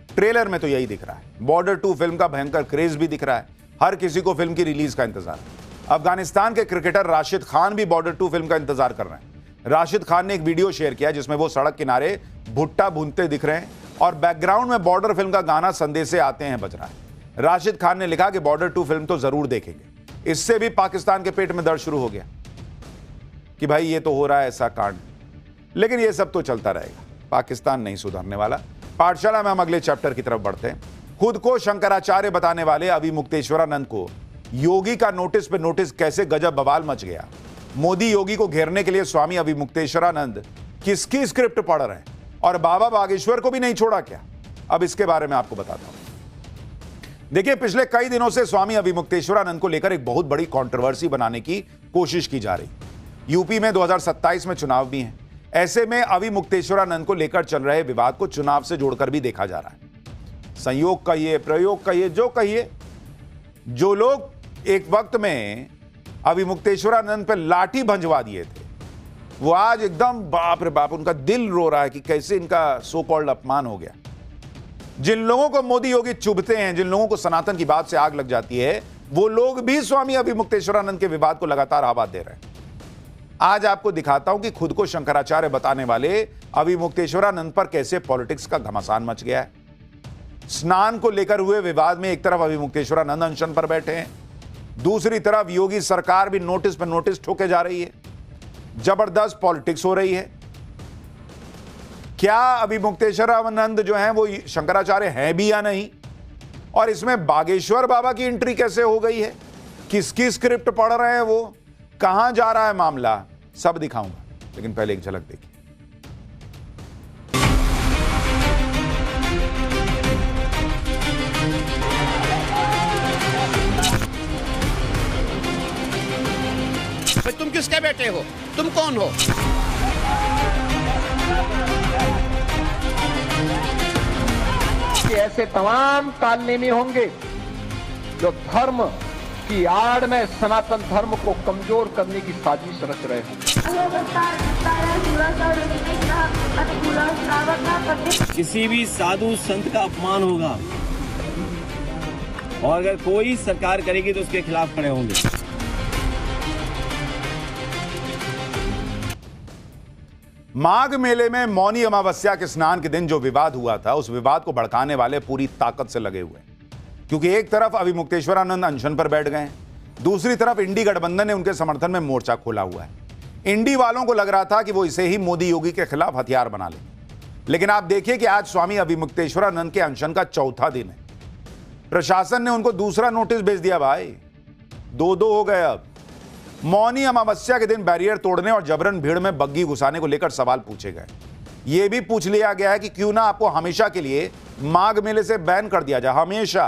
ट्रेलर में तो यही दिख रहा है। बॉर्डर 2 फिल्म का भयंकर क्रेज भी दिख रहा है। हर किसी को फिल्म की रिलीज का इंतजार है। अफगानिस्तान के क्रिकेटर राशिद खान भी बॉर्डर 2 फिल्म का इंतजार कर रहे हैं। राशिद खान ने एक वीडियो शेयर किया जिसमें वो सड़क किनारे भुट्टा भूनते दिख रहे हैं और बैकग्राउंड में बॉर्डर फिल्म का गाना संदेशे आते हैं बज रहा है। राशिद खान ने लिखा कि बॉर्डर 2 फिल्म तो जरूर देखेंगे। इससे भी पाकिस्तान के पेट में दर्द शुरू हो गया कि भाई ये तो हो रहा है ऐसा कांड, लेकिन ये सब तो चलता रहेगा। पाकिस्तान नहीं सुधरने वाला। पाठशाला में हम अगले चैप्टर की तरफ बढ़ते हैं। खुद को शंकराचार्य बताने वाले अविमुक्तेश्वरानंद को योगी का नोटिस पे नोटिस कैसे गजब बवाल मच गया। मोदी योगी को घेरने के लिए स्वामी अविमुक्तेश्वरानंद किसकी स्क्रिप्ट पढ़ रहे हैं और बाबा बागेश्वर को भी नहीं छोड़ा क्या? अब इसके बारे में आपको बताता हूं। देखिए, पिछले कई दिनों से स्वामी अविमुक्तेश्वरानंद को लेकर एक बहुत बड़ी कंट्रोवर्सी बनाने की कोशिश की जा रही। यूपी में 2027 में चुनाव भी हैं। ऐसे में अविमुक्तेश्वरानंद को लेकर चल रहे विवाद को चुनाव से जोड़कर भी देखा जा रहा है। संयोग कहिए, प्रयोग कहिए, जो कहिए, जो लोग एक वक्त में अविमुक्तेश्वरानंद पर लाठी भंजवा दिए थे, वो आज एकदम बाप रे बाप, उनका दिल रो रहा है कि कैसे इनका सो कॉल्ड अपमान हो गया। जिन लोगों को मोदी योगी चुभते हैं, जिन लोगों को सनातन की बात से आग लग जाती है, वो लोग भी स्वामी अविमुक्तेश्वरानंद के विवाद को लगातार हवा दे रहे हैं। आज आपको दिखाता हूं कि खुद को शंकराचार्य बताने वाले अविमुक्तेश्वरानंद पर कैसे पॉलिटिक्स का घमासान मच गया है। स्नान को लेकर हुए विवाद में एक तरफ अविमुक्तेश्वरानंद अनशन पर बैठे हैं, दूसरी तरफ योगी सरकार भी नोटिस पर नोटिस ठोके जा रही है। जबरदस्त पॉलिटिक्स हो रही है। क्या अविमुक्तेश्वरानंद जो है वो शंकराचार्य हैं भी या नहीं? और इसमें बागेश्वर बाबा की एंट्री कैसे हो गई है? किसकी स्क्रिप्ट पढ़ रहे हैं वो? कहां जा रहा है मामला? सब दिखाऊंगा, लेकिन पहले एक झलक देखिए। तुम किसके बेटे हो? तुम कौन हो? ऐसे तमाम तालनेमी होंगे जो धर्म की आड़ में सनातन धर्म को कमजोर करने की साजिश रच रहे हैं। किसी भी साधु संत का अपमान होगा और अगर कोई सरकार करेगी तो उसके खिलाफ खड़े होंगे। माघ मेले में मौनी अमावस्या के स्नान के दिन जो विवाद हुआ था, उस विवाद को भड़काने वाले पूरी ताकत से लगे हुए हैं। क्योंकि एक तरफ अविमुक्तेश्वरानंद अनशन पर बैठ गए, दूसरी तरफ इंडी गठबंधन ने उनके समर्थन में मोर्चा खोला हुआ है। इंडी वालों को लग रहा था कि वो इसे ही मोदी योगी के खिलाफ हथियार बना लें, लेकिन आप देखिए कि आज स्वामी अविमुक्तेश्वरानंद के अनशन का चौथा दिन है। प्रशासन ने उनको दूसरा नोटिस भेज दिया। भाई, दो हो गए। अब मौनी अमावस्या के दिन बैरियर तोड़ने और जबरन भीड़ में बग्गी घुसाने को लेकर सवाल पूछे गए। यह भी पूछ लिया गया है कि क्यों ना आपको हमेशा के लिए माघ मेले से बैन कर दिया जाए। हमेशा।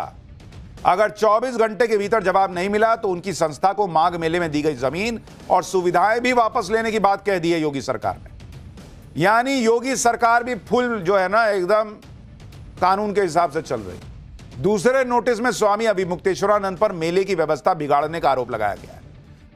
अगर 24 घंटे के भीतर जवाब नहीं मिला तो उनकी संस्था को माघ मेले में दी गई जमीन और सुविधाएं भी वापस लेने की बात कह दी है योगी सरकार ने। यानी योगी सरकार भी फुल जो है ना, एकदम कानून के हिसाब से चल रही। दूसरे नोटिस में स्वामी अविमुक्तेश्वरानंद पर मेले की व्यवस्था बिगाड़ने का आरोप लगाया गया है।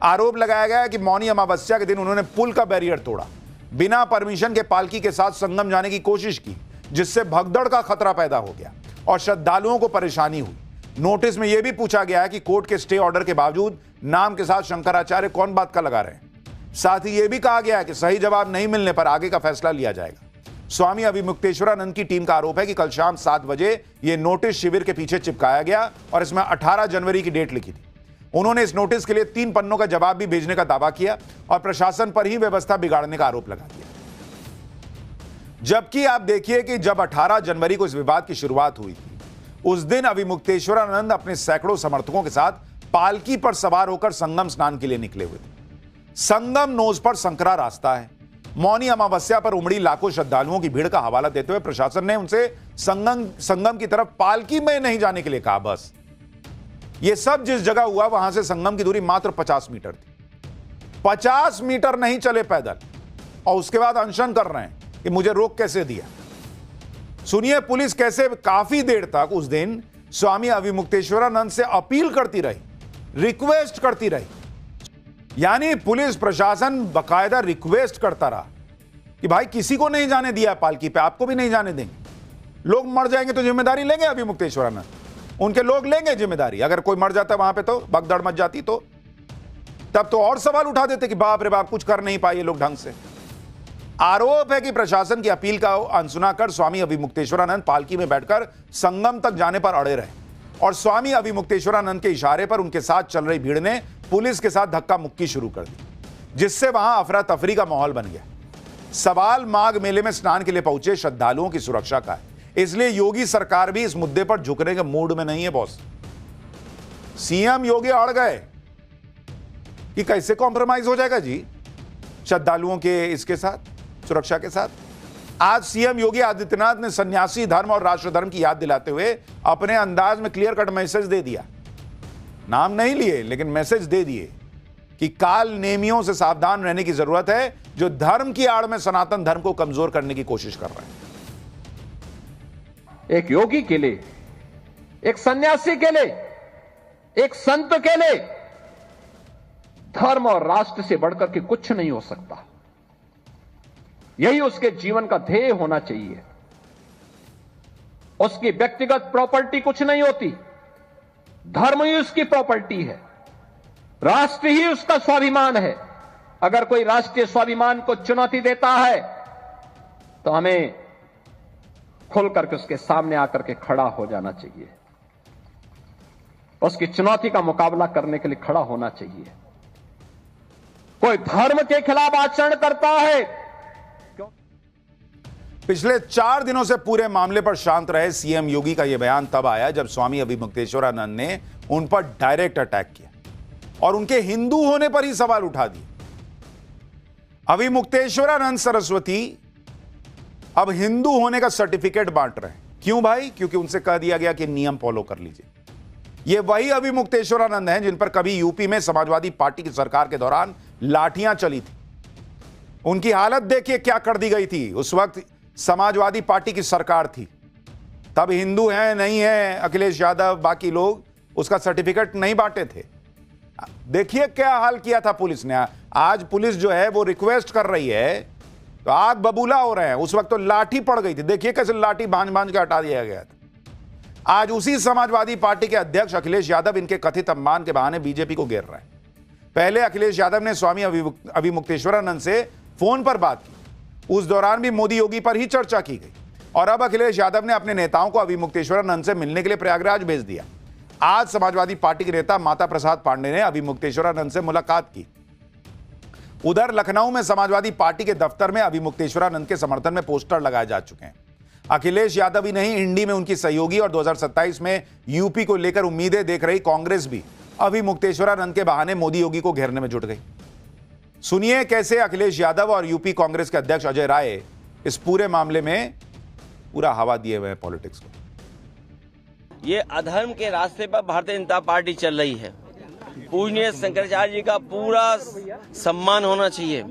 आरोप लगाया गया है कि मौनी अमावस्या के दिन उन्होंने पुल का बैरियर तोड़ा, बिना परमिशन के पालकी के साथ संगम जाने की कोशिश की, जिससे भगदड़ का खतरा पैदा हो गया और श्रद्धालुओं को परेशानी हुई। नोटिस में यह भी पूछा गया है कि कोर्ट के स्टे ऑर्डर के बावजूद नाम के साथ शंकराचार्य कौन बात का लगा रहे हैं। साथ ही यह भी कहा गया है कि सही जवाब नहीं मिलने पर आगे का फैसला लिया जाएगा। स्वामी अविमुक्तेश्वरानंद की टीम का आरोप है कि कल शाम 7 बजे यह नोटिस शिविर के पीछे चिपकाया गया और इसमें 18 जनवरी की डेट लिखी थी। उन्होंने इस नोटिस के लिए 3 पन्नों का जवाब भी भेजने का दावा किया और प्रशासन पर ही व्यवस्था बिगाड़ने का आरोप लगा दिया। जबकि आप देखिए कि जब 18 जनवरी को इस विवाद की शुरुआत हुई थी, उस दिन अविमुक्तेश्वरानंद अपने सैकड़ों समर्थकों के साथ पालकी पर सवार होकर संगम स्नान के लिए निकले हुए थे। संगम नोज पर संकरा रास्ता है, मौनी अमावस्या पर उमड़ी लाखों श्रद्धालुओं की भीड़ का हवाला देते हुए प्रशासन ने उनसे संगम की तरफ पालकी में नहीं जाने के लिए कहा। बस यह सब जिस जगह हुआ वहां से संगम की दूरी मात्र 50 मीटर थी। 50 मीटर नहीं चले पैदल और उसके बाद अनशन कर रहे हैं कि मुझे रोक कैसे दिया। सुनिए पुलिस कैसे काफी देर तक उस दिन स्वामी अविमुक्तेश्वरानंद से अपील करती रही, रिक्वेस्ट करती रही। यानी पुलिस प्रशासन बकायदा रिक्वेस्ट करता रहा कि भाई किसी को नहीं जाने दिया पालकी पे, आपको भी नहीं जाने देंगे। लोग मर जाएंगे तो जिम्मेदारी लेंगे अविमुक्तेश्वरानंद, उनके लोग लेंगे जिम्मेदारी। अगर कोई मर जाता वहां पे तो भगदड़ मच जाती तो तब तो और सवाल उठा देते कि बाप रे बाप कुछ कर नहीं पाए लोग ढंग से। आरोप है कि प्रशासन की अपील का अनसुना कर स्वामी अविमुक्तेश्वरानंद पालकी में बैठकर संगम तक जाने पर अड़े रहे और स्वामी अविमुक्तेश्वरानंद के इशारे पर उनके साथ चल रही भीड़ ने पुलिस के साथ धक्का मुक्की शुरू कर दी, जिससे वहां अफरा तफरी का माहौल बन गया। सवाल माघ मेले में स्नान के लिए पहुंचे श्रद्धालुओं की सुरक्षा का है, इसलिए योगी सरकार भी इस मुद्दे पर झुकने के मूड में नहीं है। बॉस सीएम योगी अड़ गए कि कैसे कॉम्प्रोमाइज हो जाएगा जी श्रद्धालुओं के इसके साथ, सुरक्षा के साथ। आज सीएम योगी आदित्यनाथ ने सन्यासी धर्म और राष्ट्र धर्म की याद दिलाते हुए अपने अंदाज में क्लियर कट मैसेज दे दिया। नाम नहीं लिए लेकिन मैसेज दे दिए कि काल नेमियों से सावधान रहने की जरूरत है जो धर्म की आड़ में सनातन धर्म को कमजोर करने की कोशिश कर रहे हैं। एक योगी के लिए, एक सन्यासी के लिए, एक संत के लिए धर्म और राष्ट्र से बढ़कर के कुछ नहीं हो सकता। यही उसके जीवन का ध्येय होना चाहिए। उसकी व्यक्तिगत प्रॉपर्टी कुछ नहीं होती, धर्म ही उसकी प्रॉपर्टी है, राष्ट्र ही उसका स्वाभिमान है। अगर कोई राष्ट्रीय स्वाभिमान को चुनौती देता है तो हमें खुल करके उसके सामने आकर के खड़ा हो जाना चाहिए, उसकी चुनौती का मुकाबला करने के लिए खड़ा होना चाहिए। कोई धर्म के खिलाफ आचरण करता है। पिछले 4 दिनों से पूरे मामले पर शांत रहे सीएम योगी का यह बयान तब आया जब स्वामी अविमुक्तेश्वरानंद ने उन पर डायरेक्ट अटैक किया और उनके हिंदू होने पर ही सवाल उठा दिए। अविमुक्तेश्वरानंद सरस्वती अब हिंदू होने का सर्टिफिकेट बांट रहे हैं। क्यों भाई? क्योंकि उनसे कह दिया गया कि नियम फॉलो कर लीजिए। ये वही अविमुक्तेश्वरानंद हैं जिन पर कभी यूपी में समाजवादी पार्टी की सरकार के दौरान लाठियां चली थी। उनकी हालत देखिए क्या कर दी गई थी। उस वक्त समाजवादी पार्टी की सरकार थी, तब हिंदू हैं नहीं है अखिलेश यादव बाकी लोग उसका सर्टिफिकेट नहीं बांटे थे। देखिए क्या हाल किया था पुलिस ने। आज पुलिस जो है वो रिक्वेस्ट कर रही है तो आग बबूला हो रहे हैं। उस वक्त तो लाठी पड़ गई थी, देखिए कैसे लाठी बांझ के हटा दिया गया था। आज उसी समाजवादी पार्टी के अध्यक्ष अखिलेश यादव इनके कथित अपमान के बहाने बीजेपी को घेर रहे हैं। पहले अखिलेश यादव ने स्वामी अविमुक्तेश्वरानंद से फोन पर बात की, उस दौरान भी मोदी योगी पर ही चर्चा की गई और अब अखिलेश यादव ने अपने नेताओं को अविमुक्तेश्वरानंद से मिलने के लिए प्रयागराज भेज दिया। आज समाजवादी पार्टी के नेता माता प्रसाद पांडे ने अविमुक्तेश्वरानंद से मुलाकात की। उधर लखनऊ में समाजवादी पार्टी के दफ्तर में अविमुक्तेश्वरानंद के समर्थन में पोस्टर लगाए जा चुके हैं। अखिलेश यादव ही नहीं, इंडी में उनकी सहयोगी और 2027 में यूपी को लेकर उम्मीदें देख रही कांग्रेस भी अविमुक्तेश्वरानंद के बहाने मोदी योगी को घेरने में जुट गई। सुनिए कैसे अखिलेश यादव और यूपी कांग्रेस के अध्यक्ष अजय राय इस पूरे मामले में पूरा हवा दिए हुए हैं पॉलिटिक्स को। ये अधर्म के रास्ते पर भारतीय जनता पार्टी चल रही है। पूजनीय शंकराचार्य जी का पूरा सम्मान होना चाहिए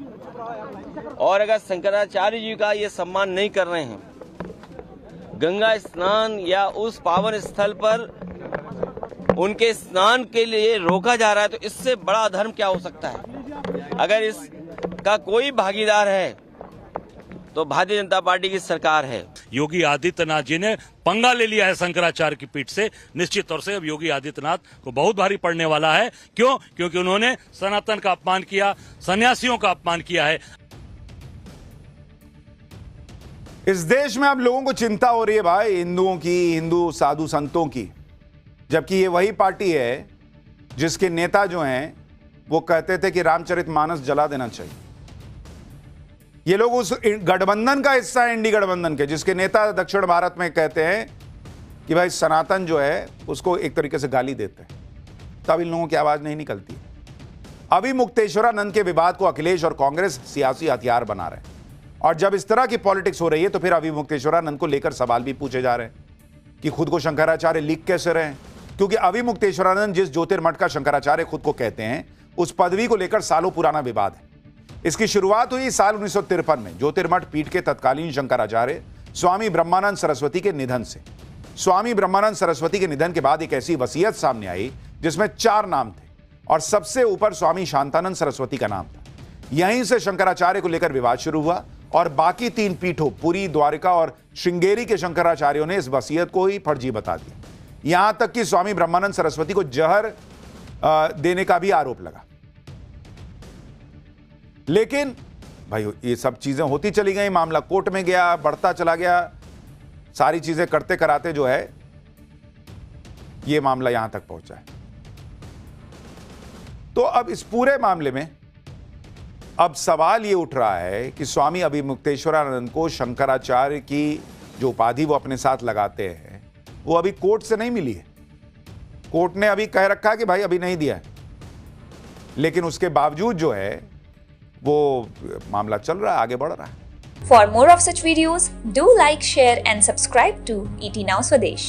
और अगर शंकराचार्य जी का ये सम्मान नहीं कर रहे हैं, गंगा स्नान या उस पावन स्थल पर उनके स्नान के लिए रोका जा रहा है, तो इससे बड़ा अधर्म क्या हो सकता है। अगर इसका कोई भागीदार है तो भारतीय जनता पार्टी की सरकार है। योगी आदित्यनाथ जी ने पंगा ले लिया है शंकराचार्य की पीठ से। निश्चित तौर से अब योगी आदित्यनाथ को बहुत भारी पड़ने वाला है। क्यों? क्योंकि उन्होंने सनातन का अपमान किया, सन्यासियों का अपमान किया है। इस देश में अब लोगों को चिंता हो रही है भाई हिंदुओं की, हिंदू साधु संतों की, जबकि ये वही पार्टी है जिसके नेता जो हैं वो कहते थे कि रामचरितमानस जला देना चाहिए। ये लोग उस गठबंधन का हिस्सा है, इंडी गठबंधन के, जिसके नेता दक्षिण भारत में कहते हैं कि भाई सनातन जो है उसको एक तरीके से गाली देते हैं, तब इन लोगों की आवाज नहीं निकलती। अभी मुक्तेश्वरानंद के विवाद को अखिलेश और कांग्रेस सियासी हथियार बना रहे हैं, और जब इस तरह की पॉलिटिक्स हो रही है तो फिर अभी मुक्तेश्वरानंद को लेकर सवाल भी पूछे जा रहे हैं कि खुद को शंकराचार्य लीक कैसे रहे, क्योंकि अभी मुक्तेश्वरानंद जिस ज्योतिर्मठ का शंकराचार्य खुद को कहते हैं उस पदवी को लेकर सालों पुराना विवाद है। इसकी शुरुआत हुई साल 1953 में ज्योतिर्मठ पीठ के तत्कालीन शंकराचार्य स्वामी ब्रह्मानंद सरस्वती के निधन से। स्वामी ब्रह्मानंद सरस्वती के निधन के बाद एक ऐसी वसीयत सामने आई जिसमें 4 नाम थे और सबसे ऊपर स्वामी शांतानंद सरस्वती का नाम था। यहीं से शंकराचार्य को लेकर विवाद शुरू हुआ और बाकी 3 पीठों पुरी, द्वारिका और श्रृंगेरी के शंकराचार्यों ने इस वसीयत को ही फर्जी बता दिया। यहां तक कि स्वामी ब्रह्मानंद सरस्वती को जहर देने का भी आरोप लगा। लेकिन भाई ये सब चीजें होती चली गई, मामला कोर्ट में गया, बढ़ता चला गया, सारी चीजें करते कराते जो है ये मामला यहां तक पहुंचा है। तो अब इस पूरे मामले में अब सवाल ये उठ रहा है कि स्वामी अभी मुक्तेश्वरानंद को शंकराचार्य की जो उपाधि वो अपने साथ लगाते हैं वो अभी कोर्ट से नहीं मिली है। कोर्ट ने अभी कह रखा है कि भाई अभी नहीं दिया है, लेकिन उसके बावजूद जो है वो मामला चल रहा है, आगे बढ़ रहा है। For more of such videos, do like, share and subscribe to ET Now Swadesh.